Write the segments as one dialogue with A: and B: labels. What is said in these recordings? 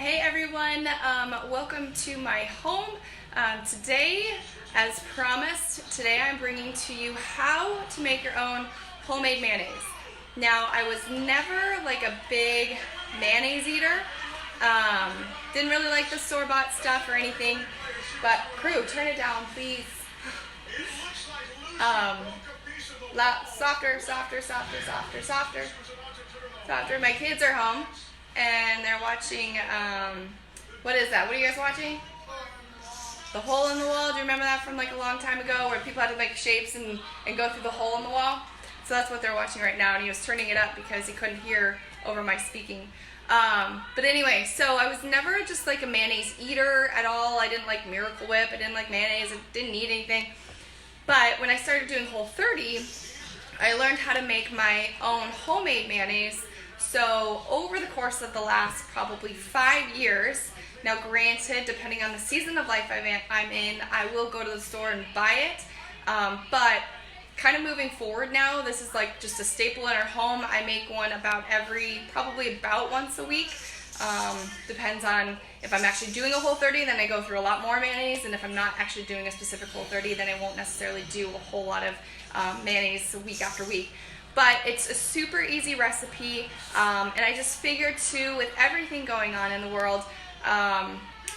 A: Hey everyone, welcome to my home. Today, as promised, today I'm bringing to you how to make your own homemade mayonnaise. Now, I was never like a big mayonnaise eater. Didn't really like the store-bought stuff or anything, but crew, turn it down, please. Softer. My kids are home and they're watching, what is that? What are you guys watching? The Hole in the Wall. Do you remember that from like a long time ago where people had to make shapes and go through the hole in the wall? So that's what they're watching right now, and he was turning it up because he couldn't hear over my speaking. But anyway, so I was never just like a mayonnaise eater at all. I didn't like Miracle Whip. I didn't like mayonnaise. I didn't eat anything. But when I started doing Whole30, I learned how to make my own homemade mayonnaise. So over the course of the last probably 5 years, now granted, depending on the season of life I'm in, I will go to the store and buy it. But kind of moving forward now, this is like just a staple in our home. I make one probably about once a week. Depends on if I'm actually doing a Whole30, then I go through a lot more mayonnaise, and if I'm not actually doing a specific Whole30, then I won't necessarily do a whole lot of mayonnaise week after week. But it's a super easy recipe, and I just figured too, with everything going on in the world,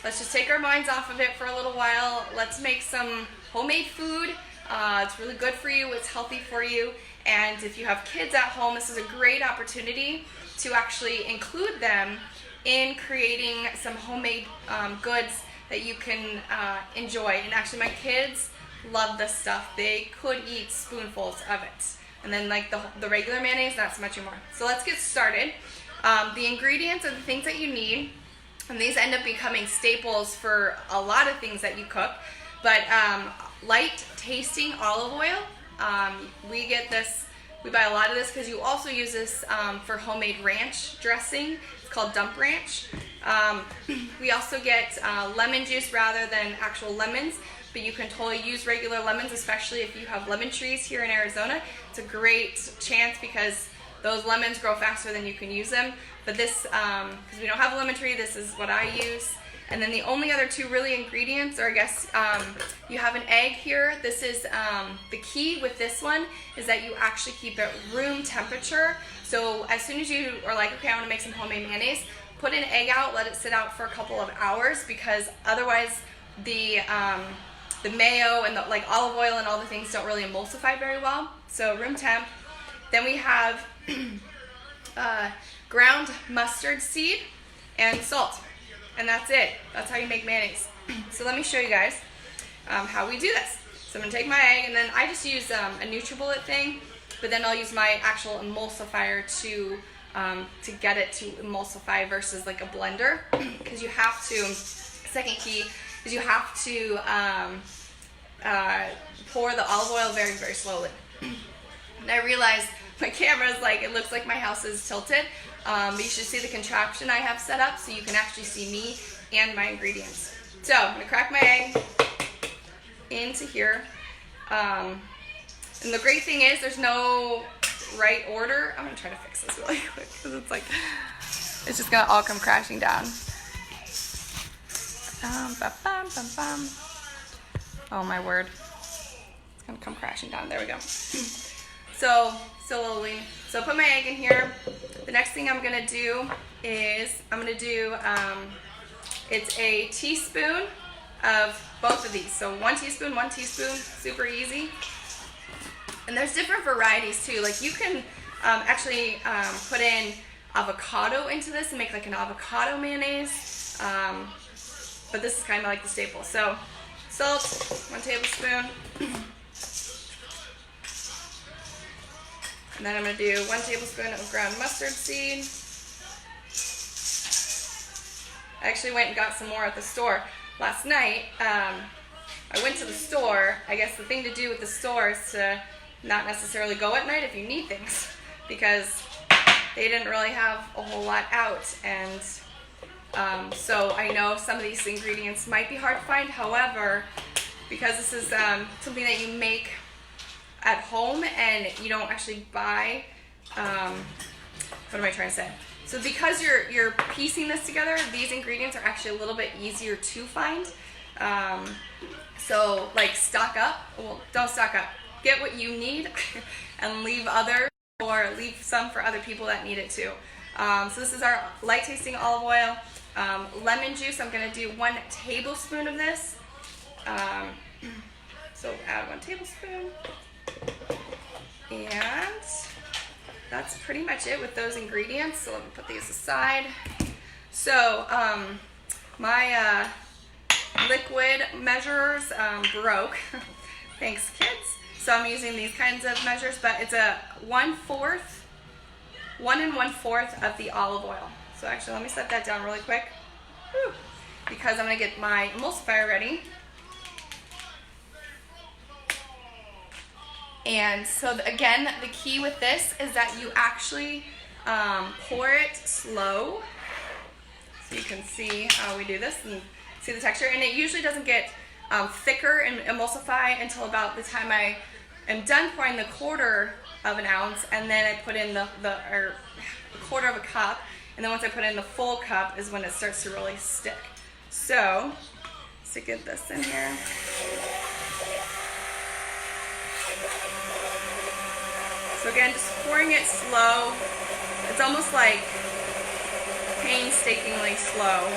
A: let's just take our minds off of it for a little while. Let's make some homemade food. It's really good for you, it's healthy for you, and if you have kids at home, this is a great opportunity to actually include them in creating some homemade goods that you can enjoy. And actually my kids love this stuff. They could eat spoonfuls of it. And then like the regular mayonnaise, not so much anymore. So let's get started. The ingredients are the things that you need, and these end up becoming staples for a lot of things that you cook. But light tasting olive oil, we buy a lot of this because you also use this for homemade ranch dressing. It's called dump ranch. We also get lemon juice rather than actual lemons, but you can totally use regular lemons, especially if you have lemon trees here in Arizona. It's a great chance because those lemons grow faster than you can use them. But this, because we don't have a lemon tree, this is what I use. And then the only other two really ingredients are, I guess, you have an egg here. This is the key with this one is that you actually keep it room temperature. So as soon as you are like, okay, I want to make some homemade mayonnaise, put an egg out, let it sit out for a couple of hours, because otherwise the mayo and the like olive oil and all the things don't really emulsify very well. So room temp. Then we have ground mustard seed and salt. And that's it. That's how you make mayonnaise. So let me show you guys how we do this. So I'm going to take my egg, and then I just use a NutriBullet thing, but then I'll use my actual emulsifier to get it to emulsify versus like a blender. Because you have to, second key, is you have to pour the olive oil very, very slowly. And I realized my camera is like, it looks like my house is tilted. But you should see the contraption I have set up so you can actually see me and my ingredients. So I'm going to crack my egg into here. And the great thing is there's no right order. I'm going to try to fix this really quick because it's like, it's just going to all come crashing down. Oh my word. It's going to come crashing down. There we go. So slowly. So put my egg in here. The next thing I'm going to do is it's a teaspoon of both of these. So one teaspoon, super easy. And there's different varieties too. Like you can actually put in avocado into this and make like an avocado mayonnaise. But this is kind of like the staple. So salt, 1 tablespoon. And then I'm going to do 1 tablespoon of ground mustard seed. I actually went and got some more at the store last night. I went to the store. I guess the thing to do with the store is to not necessarily go at night if you need things, because they didn't really have a whole lot out. And so I know some of these ingredients might be hard to find. However, because this is something that you make at home and you don't actually buy, what am I trying to say? So because you're piecing this together, these ingredients are actually a little bit easier to find. So like stock up, well, don't stock up. Get what you need and leave others, or leave some for other people that need it too. So this is our light tasting olive oil. Lemon juice, I'm gonna do 1 tablespoon of this. So add 1 tablespoon. And that's pretty much it with those ingredients. So let me put these aside. So my liquid measurers broke. Thanks, kids. So I'm using these kinds of measures, but it's a 1/4 of the olive oil. So actually, let me set that down really quick. Whew. Because I'm gonna get my emulsifier ready. And so again, the key with this is that you actually pour it slow. So you can see how we do this and see the texture. And it usually doesn't get thicker and emulsify until about the time I am done pouring the 1/4 of an ounce, and then I put in the 1/4 of a cup. And then once I put in the full cup is when it starts to really stick. So, to get this in here. So again, just pouring it slow. It's almost like painstakingly slow.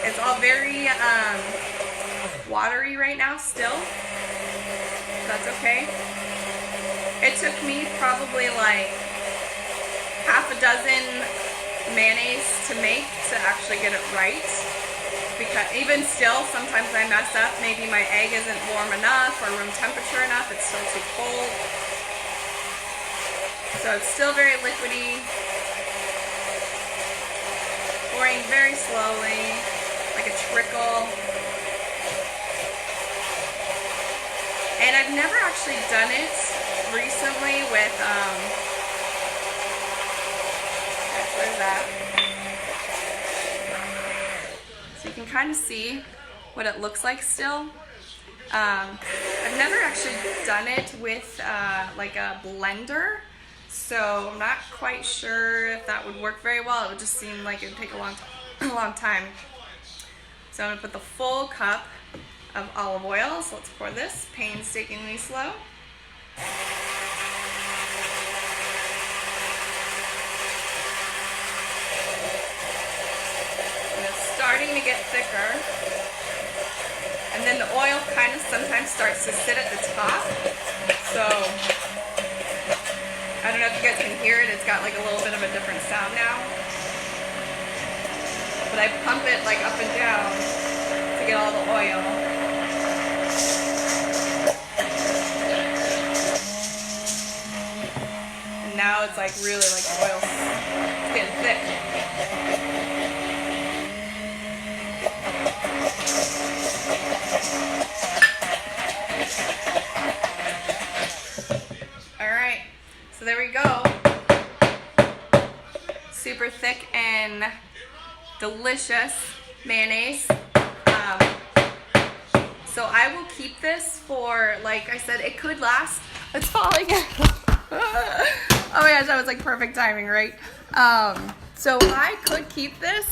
A: It's all very watery right now still. That's okay. It took me probably like half a dozen mayonnaise to make to actually get it right. Because even still, sometimes I mess up. Maybe my egg isn't warm enough or room temperature enough. It's still too cold. So it's still very liquidy. Pouring very slowly, like a trickle. And I've never actually done it recently with, where's that? So you can kind of see what it looks like still. I've never actually done it with like a blender, so I'm not quite sure if that would work very well. It would just seem like it would take a long time. So I'm gonna put the full cup of olive oil. So let's pour this painstakingly slow. Starting to get thicker, and then the oil kind of sometimes starts to sit at the top. So I don't know if you guys can hear it. It's got like a little bit of a different sound now, but I pump it like up and down to get all the oil. And now it's like really like the oil's getting thick. Alright, so there we go. Super thick and delicious mayonnaise. So I will keep this for, like I said, it could last. It's falling. Oh my gosh, that was like perfect timing, right? So I could keep this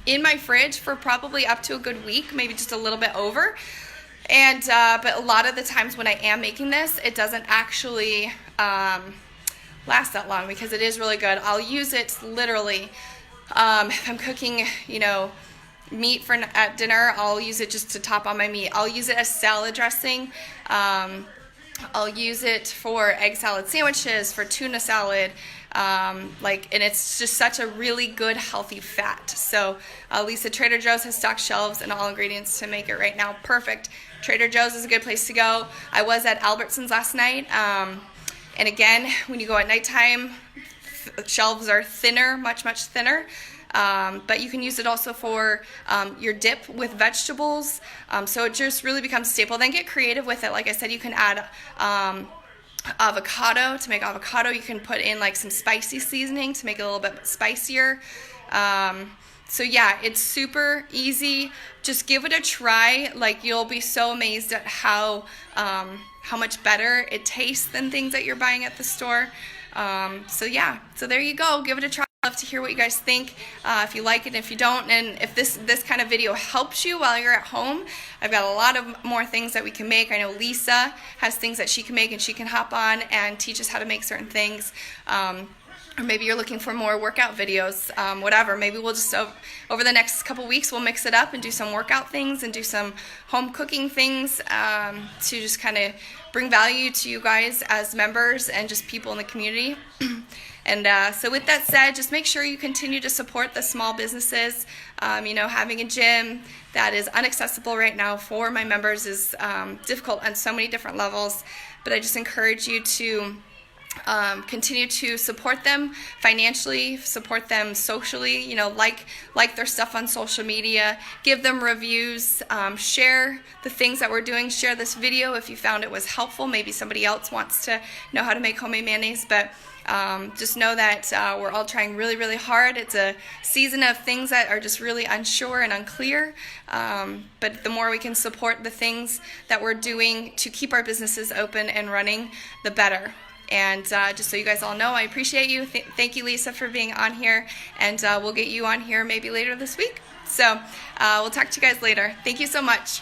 A: in my fridge for probably up to a good week, maybe just a little bit over. And but a lot of the times when I am making this, it doesn't actually last that long because it is really good. I'll use it literally if I'm cooking, you know, meat for at dinner. I'll use it just to top on my meat. I'll use it as salad dressing. I'll use it for egg salad sandwiches, for tuna salad. And it's just such a really good healthy fat. So Lisa, Trader Joe's has stocked shelves and all ingredients to make it right now. Perfect. Trader Joe's is a good place to go. I was at Albertsons last night, and again, when you go at nighttime, shelves are thinner, much thinner. But you can use it also for your dip with vegetables. So it just really becomes a staple. Then get creative with it. Like I said, you can add avocado. To make avocado, you can put in like some spicy seasoning to make it a little bit spicier. So yeah, it's super easy. Just give it a try. Like, you'll be so amazed at how much better it tastes than things that you're buying at the store. So yeah, so there you go. Give it a try. I'd love to hear what you guys think, if you like it, if you don't, and if this kind of video helps you while you're at home. I've got a lot of more things that we can make. I know Lisa has things that she can make, and she can hop on and teach us how to make certain things. Or maybe you're looking for more workout videos, whatever. Maybe we'll just, over the next couple weeks, we'll mix it up and do some workout things and do some home cooking things, to just kind of bring value to you guys as members and just people in the community. And so with that said, just make sure you continue to support the small businesses. You know, having a gym that is inaccessible right now for my members is difficult on so many different levels. But I just encourage you to continue to support them financially, support them socially, you know, like their stuff on social media, give them reviews, share the things that we're doing, share this video if you found it was helpful. Maybe somebody else wants to know how to make homemade mayonnaise, but just know that we're all trying really, really hard. It's a season of things that are just really unsure and unclear, but the more we can support the things that we're doing to keep our businesses open and running, the better. And just so you guys all know, I appreciate you. Thank you, Lisa, for being on here. And we'll get you on here maybe later this week. So we'll talk to you guys later. Thank you so much.